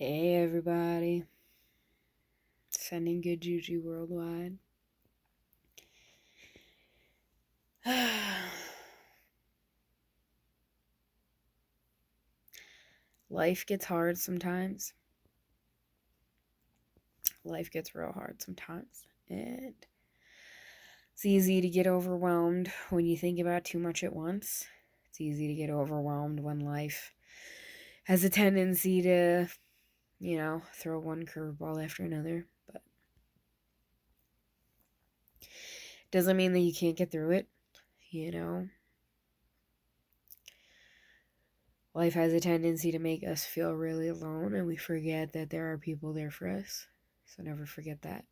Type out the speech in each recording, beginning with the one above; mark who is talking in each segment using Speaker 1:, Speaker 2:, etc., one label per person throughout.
Speaker 1: Hey everybody, sending good juju worldwide. Life gets hard sometimes. Life gets real hard sometimes. And it's easy to get overwhelmed when you think about too much at once. It's easy to get overwhelmed when life has a tendency to, throw one curveball after another. But it doesn't mean that you can't get through it, Life has a tendency to make us feel really alone, and we forget that there are people there for us. So never forget that.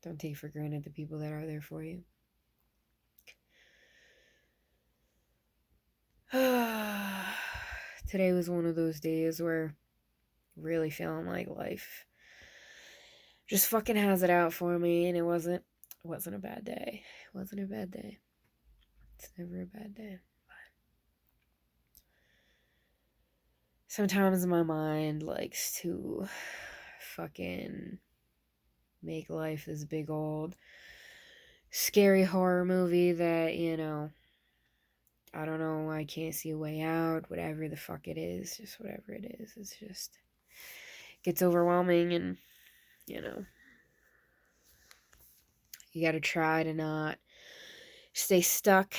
Speaker 1: Don't take for granted the people that are there for you. Today was one of those days where really feeling like life just fucking has it out for me, and it wasn't a bad day. It wasn't a bad day. It's never a bad day. Sometimes my mind likes to fucking make life this big old scary horror movie that, I don't know, I can't see a way out, whatever the fuck it is, just whatever it is. It's just gets overwhelming, and, you gotta try to not stay stuck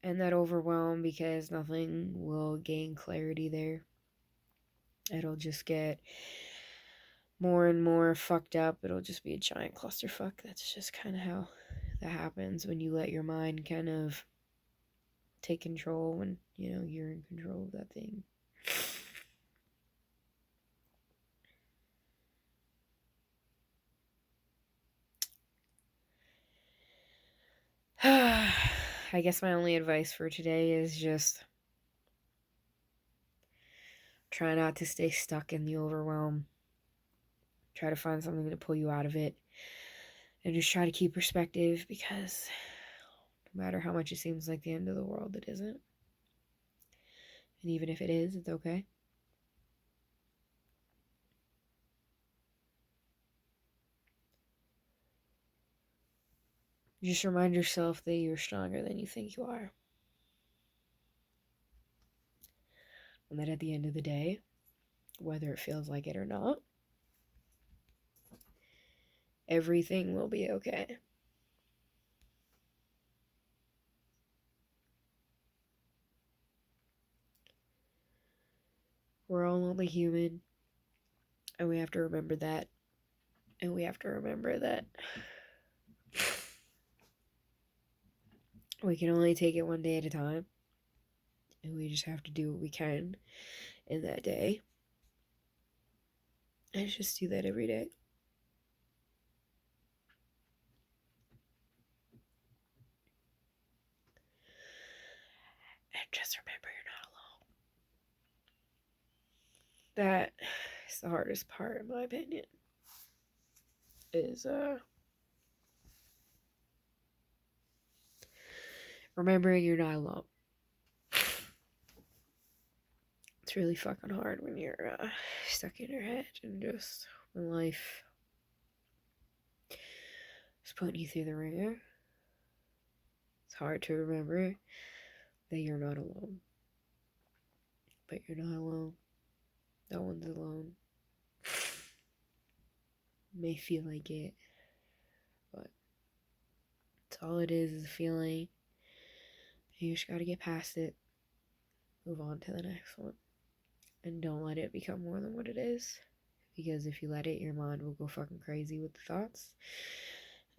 Speaker 1: in that overwhelm, because nothing will gain clarity there. It'll just get more and more fucked up. It'll just be a giant clusterfuck. That's just kind of how that happens when you let your mind kind of take control, when, you're in control of that thing. I guess my only advice for today is just try not to stay stuck in the overwhelm. Try to find something to pull you out of it. And just try to keep perspective, because no matter how much it seems like the end of the world, it isn't. And even if it is, it's okay. Just remind yourself that you're stronger than you think you are. And that at the end of the day, whether it feels like it or not, everything will be okay. We're all only human, and we have to remember that. And we have to remember that we can only take it one day at a time, and we just have to do what we can in that day. And just do that every day. And just remember, you're not alone. That is the hardest part, in my opinion, is remembering you're not alone. It's really fucking hard when you're stuck in your head, and just when life is putting you through the ringer. It's hard to remember that you're not alone. But you're not alone. No one's alone. You may feel like it, but it's all it is a feeling. You just gotta get past it. Move on to the next one. And don't let it become more than what it is. Because if you let it, your mind will go fucking crazy with the thoughts.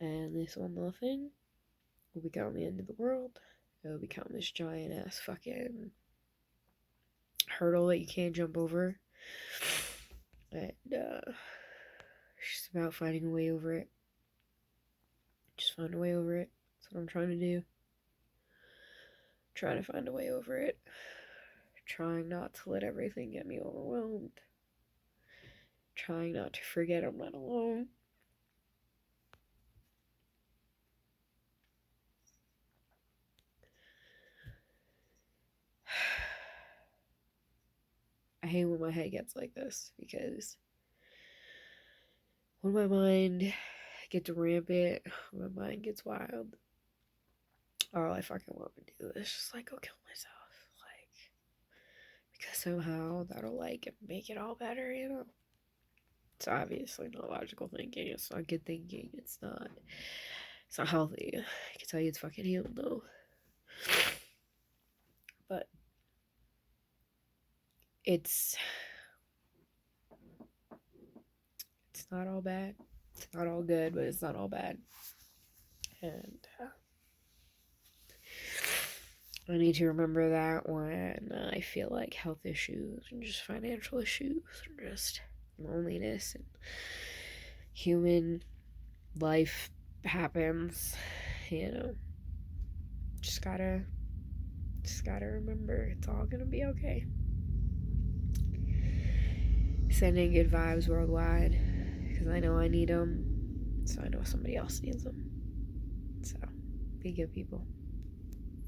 Speaker 1: And this one little thing will become the end of the world. It'll become this giant ass fucking hurdle that you can't jump over. And it's just about finding a way over it. Just find a way over it. That's what I'm trying to do. Trying to find a way over it. Trying not to let everything get me overwhelmed. Trying not to forget I'm not alone. I hate when my head gets like this, because when my mind gets rampant, when my mind gets wild, all I fucking want to do is just like go kill myself, like, because somehow that'll like make it all better, you know. It's obviously not logical thinking. It's not good thinking. It's not healthy. I can tell you it's fucking healed though. But it's not all bad. It's not all good, but it's not all bad. And I need to remember that when I feel like health issues and just financial issues or just loneliness and human life happens, you know. Just gotta remember it's all gonna be okay. Sending good vibes worldwide, because I know I need them, so I know somebody else needs them. So be good, people.